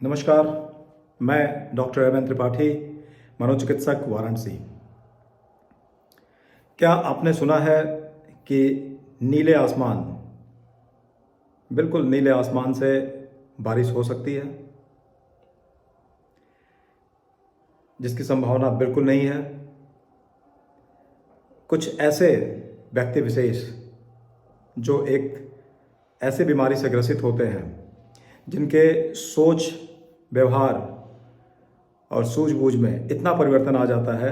नमस्कार, मैं doctor M N Tripathi, मनोचिकित्सक वाराणसी। क्या आपने सुना है कि नीले आसमान, बिल्कुल नीले आसमान से बारिश हो सकती है, जिसकी संभावना बिल्कुल नहीं है। कुछ ऐसे व्यक्ति विशेष जो एक ऐसे बीमारी से ग्रसित होते हैं जिनके सोच, व्यवहार और सूझबूझ में इतना परिवर्तन आ जाता है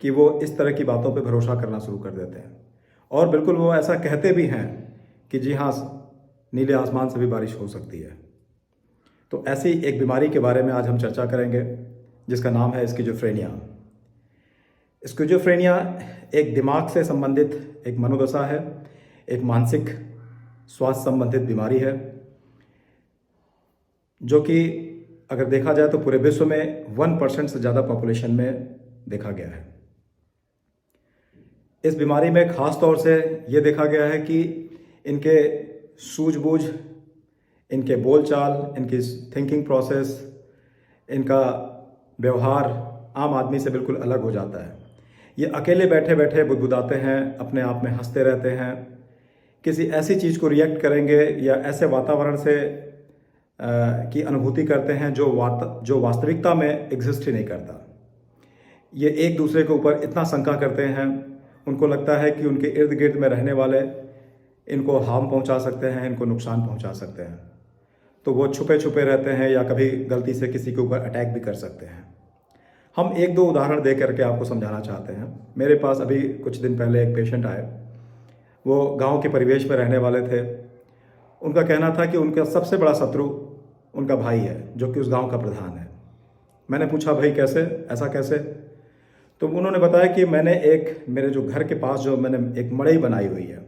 कि वो इस तरह की बातों पे भरोसा करना शुरू कर देते हैं और बिल्कुल वो ऐसा कहते भी हैं कि जी हाँ, नीले आसमान से भी बारिश हो सकती है। तो ऐसी एक बीमारी के बारे में आज हम चर्चा करेंगे जिसका नाम है स्किज़ोफ्रेनिया। स्किज़ोफ्रेनिया एक दिमाग से संबंधित एक मनोदशा है, एक मानसिक स्वास्थ्य संबंधित बीमारी है जो कि अगर देखा जाए तो पूरे विश्व में 1% से ज़्यादा पॉपुलेशन में देखा गया है। इस बीमारी में ख़ास तौर से ये देखा गया है कि इनके सूझबूझ, इनके बोलचाल, इनकी थिंकिंग प्रोसेस, इनका व्यवहार आम आदमी से बिल्कुल अलग हो जाता है। ये अकेले बैठे बैठे बुदबुदाते हैं, अपने आप में हंसते रहते हैं, किसी ऐसी चीज़ को रिएक्ट करेंगे या ऐसे वातावरण से की अनुभूति करते हैं जो वास्तविकता में एग्जिस्ट ही नहीं करता। ये एक दूसरे के ऊपर इतना शंका करते हैं, उनको लगता है कि उनके इर्द गिर्द में रहने वाले इनको हार्म पहुंचा सकते हैं, इनको नुकसान पहुंचा सकते हैं। तो वो छुपे छुपे रहते हैं या कभी गलती से किसी के ऊपर अटैक भी कर सकते हैं। हम एक दो उदाहरण दे करके आपको समझाना चाहते हैं। मेरे पास अभी कुछ दिन पहले एक पेशेंट आए। वो गाँव के परिवेश में रहने वाले थे। उनका कहना था कि उनका सबसे बड़ा शत्रु उनका भाई है जो कि उस गांव का प्रधान है। मैंने पूछा, भाई कैसे, ऐसा कैसे? तो उन्होंने बताया कि मेरे जो घर के पास जो मैंने एक मड़ई बनाई हुई है,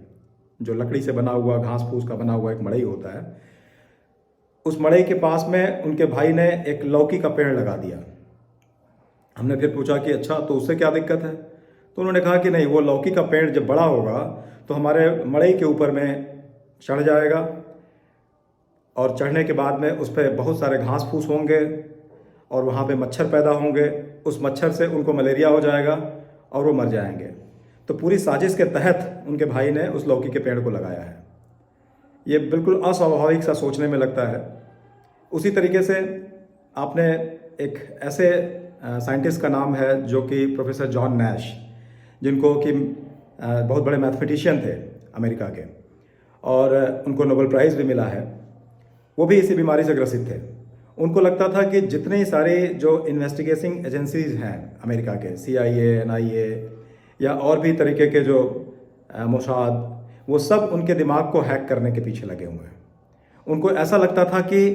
जो लकड़ी से बना हुआ, घास फूस का बना हुआ एक मड़ई होता है, उस मड़ई के पास में उनके भाई ने एक लौकी का पेड़ लगा दिया। हमने फिर पूछा कि अच्छा, तो उससे क्या दिक्कत है? तो उन्होंने कहा कि नहीं, वो लौकी का पेड़ जब बड़ा होगा तो हमारे मड़ई के ऊपर में चढ़ जाएगा और चढ़ने के बाद में उस पर बहुत सारे घास फूस होंगे और वहाँ पे मच्छर पैदा होंगे। उस मच्छर से उनको मलेरिया हो जाएगा और वो मर जाएंगे। तो पूरी साजिश के तहत उनके भाई ने उस लौकी के पेड़ को लगाया है। ये बिल्कुल अस्वाभाविक सा सोचने में लगता है। उसी तरीके से आपने एक ऐसे साइंटिस्ट का नाम है जो कि प्रोफेसर जॉन नैश, जिनको कि बहुत बड़े मैथमेटिशियन थे अमेरिका के और उनको नोबेल प्राइज़ भी मिला है। वो भी इसी बीमारी से ग्रसित थे। उनको लगता था कि जितनी सारी जो इन्वेस्टिगेटिंग एजेंसीज़ हैं अमेरिका के, CIA, NIA या और भी तरीके के जो मोसाद, वो सब उनके दिमाग को हैक करने के पीछे लगे हुए हैं। उनको ऐसा लगता था कि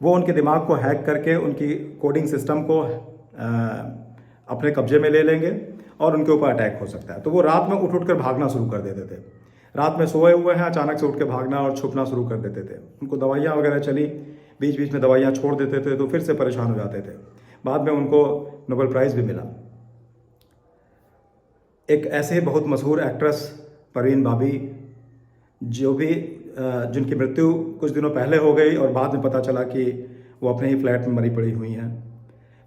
वो उनके दिमाग को हैक करके उनकी कोडिंग सिस्टम को अपने कब्जे में ले लेंगे और उनके ऊपर अटैक हो सकता है। तो वो रात में उठ कर भागना शुरू कर देते थे। रात में सोए हुए हैं, अचानक से उठ के भागना और छुपना शुरू कर देते थे। उनको दवाइयाँ वगैरह चली, बीच बीच में दवाइयाँ छोड़ देते थे तो फिर से परेशान हो जाते थे। बाद में उनको नोबेल प्राइज़ भी मिला। एक ऐसे बहुत मशहूर एक्ट्रेस परवीन बाबी, जो भी जिनकी मृत्यु कुछ दिनों पहले हो गई और बाद में पता चला कि वो अपने ही फ्लैट में मरी पड़ी हुई हैं,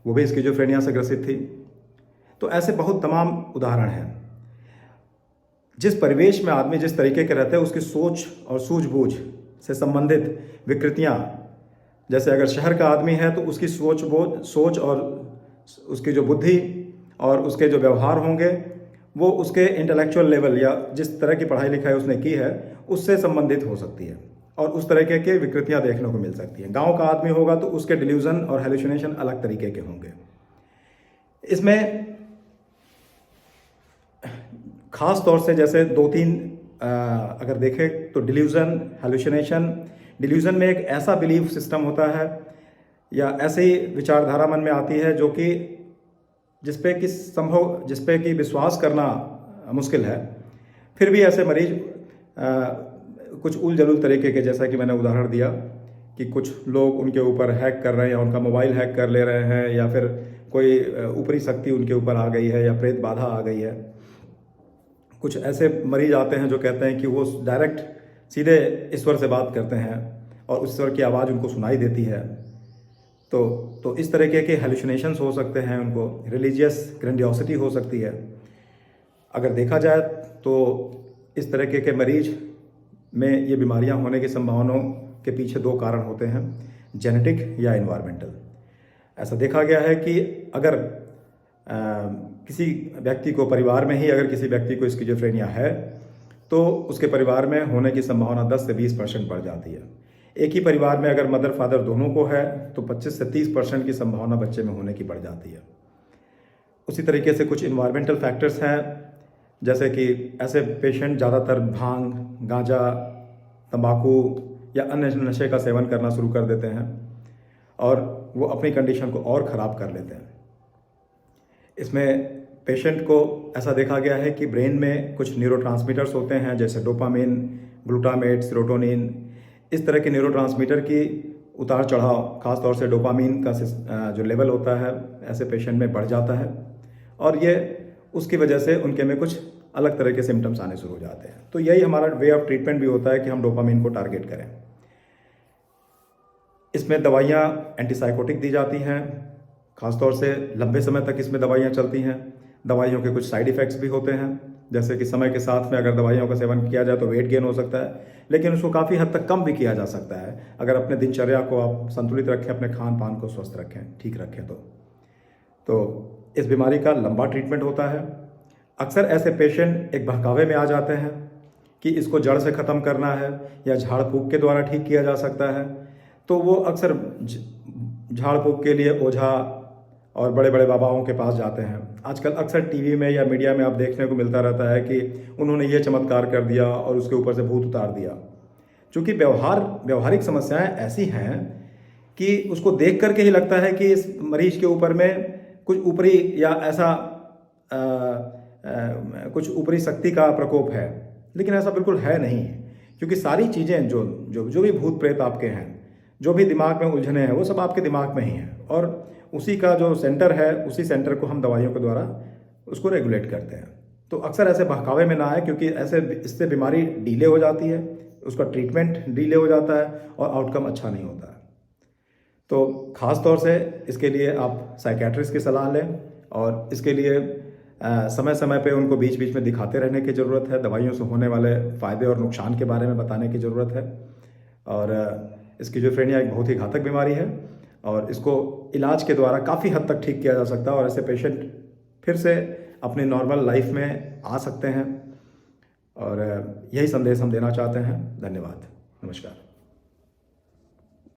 वो भी स्किज़ोफ्रेनिया से ग्रसित थी। तो ऐसे बहुत तमाम उदाहरण हैं। जिस परिवेश में आदमी जिस तरीके के रहते हैं, उसकी सोच और सूझबूझ से संबंधित विकृतियाँ, जैसे अगर शहर का आदमी है तो उसकी सोच और उसकी जो बुद्धि और उसके जो व्यवहार होंगे वो उसके इंटेलेक्चुअल लेवल या जिस तरह की पढ़ाई लिखाई उसने की है उससे संबंधित हो सकती है और उस तरीके के विकृतियाँ देखने को मिल सकती हैं। गांव का आदमी होगा तो उसके डिल्यूजन और हेलुसिनेशन अलग तरीके के होंगे। इसमें ख़ास तौर से जैसे दो तीन अगर देखें तो डिल्यूजन, हेलुसिनेशन। डिल्यूजन में एक ऐसा बिलीफ सिस्टम होता है या ऐसी विचारधारा मन में आती है जो कि जिस पे कि विश्वास करना मुश्किल है। फिर भी ऐसे मरीज कुछ उल जलूल तरीके के, जैसा कि मैंने उदाहरण दिया कि कुछ लोग उनके ऊपर हैक कर रहे हैं या उनका मोबाइल हैक कर ले रहे हैं या फिर कोई ऊपरी शक्ति उनके ऊपर आ गई है या प्रेत बाधा आ गई है। कुछ ऐसे मरीज आते हैं जो कहते हैं कि वो डायरेक्ट सीधे ईश्वर से बात करते हैं और उस ईश्वर की आवाज़ उनको सुनाई देती है। तो इस तरीके के हेलुसिनेशंस हो सकते हैं, उनको रिलीजियस ग्रेंडियोसिटी हो सकती है। अगर देखा जाए तो इस तरीके के मरीज में ये बीमारियां होने की संभावनाओं के पीछे दो कारण होते हैं, जेनेटिक या एनवायरमेंटल। ऐसा देखा गया है कि अगर किसी व्यक्ति को परिवार में ही अगर किसी व्यक्ति को स्किज़ोफ्रेनिया है तो उसके परिवार में होने की संभावना 10 से 20% बढ़ जाती है। एक ही परिवार में अगर मदर फादर दोनों को है तो 25 से 30% की संभावना बच्चे में होने की बढ़ जाती है। उसी तरीके से कुछ इन्वायरमेंटल फैक्टर्स हैं, जैसे कि ऐसे पेशेंट ज़्यादातर भांग, गांजा, तंबाकू या अन्य नशे का सेवन करना शुरू कर देते हैं और वो अपनी कंडीशन को और ख़राब कर लेते हैं। इसमें पेशेंट को ऐसा देखा गया है कि ब्रेन में कुछ न्यूरोट्रांसमीटर्स होते हैं, जैसे डोपामिन, ग्लूटामेट, सेरोटोनिन। इस तरह के न्यूरोट्रांसमीटर की उतार चढ़ाव, ख़ास तौर से डोपामिन का जो लेवल होता है ऐसे पेशेंट में बढ़ जाता है और ये उसकी वजह से उनके में कुछ अलग तरह के सिम्टम्स आने शुरू हो जाते हैं। तो यही हमारा वे ऑफ ट्रीटमेंट भी होता है कि हम डोपामिन को टारगेट करें। इसमें दवाइयाँ एंटीसाइकोटिक दी जाती हैं, ख़ासतौर से लंबे समय तक इसमें दवाइयाँ चलती हैं। दवाइयों के कुछ साइड इफ़ेक्ट्स भी होते हैं, जैसे कि समय के साथ में अगर दवाइयों का सेवन किया जाए तो वेट गेन हो सकता है, लेकिन उसको काफ़ी हद तक कम भी किया जा सकता है अगर अपने दिनचर्या को आप संतुलित रखें, अपने खान पान को स्वस्थ रखें, ठीक रखें। तो इस बीमारी का लंबा ट्रीटमेंट होता है। अक्सर ऐसे पेशेंट एक बहकावे में आ जाते हैं कि इसको जड़ से ख़त्म करना है या झाड़ फूँक के द्वारा ठीक किया जा सकता है, तो वो अक्सर झाड़ फूँक के लिए ओझा और बड़े बड़े बाबाओं के पास जाते हैं। आजकल अक्सर टीवी में या मीडिया में आप देखने को मिलता रहता है कि उन्होंने ये चमत्कार कर दिया और उसके ऊपर से भूत उतार दिया। चूँकि व्यवहारिक समस्याएं ऐसी हैं कि उसको देख करके ही लगता है कि इस मरीज के ऊपर में कुछ ऊपरी या ऐसा कुछ ऊपरी शक्ति का प्रकोप है, लेकिन ऐसा बिल्कुल है नहीं। क्योंकि सारी चीज़ें जो भी भूत प्रेत आपके हैं, जो भी दिमाग में उलझने हैं, वो सब आपके दिमाग में ही हैं और उसी का जो सेंटर है, उसी सेंटर को हम दवाइयों के द्वारा उसको रेगुलेट करते हैं। तो अक्सर ऐसे बहकावे में ना आए, क्योंकि इससे बीमारी डिले हो जाती है, उसका ट्रीटमेंट डिले हो जाता है और आउटकम अच्छा नहीं होता है। तो ख़ास तौर से इसके लिए आप साइकेट्रिस्ट की सलाह लें और इसके लिए समय समय पे उनको बीच बीच में दिखाते रहने की ज़रूरत है। दवाइयों से होने वाले फ़ायदे और नुकसान के बारे में बताने की ज़रूरत है। और स्किज़ोफ्रेनिया एक बहुत ही घातक बीमारी है और इसको इलाज के द्वारा काफ़ी हद तक ठीक किया जा सकता है और ऐसे पेशेंट फिर से अपनी नॉर्मल लाइफ में आ सकते हैं। और यही संदेश हम देना चाहते हैं। धन्यवाद, नमस्कार।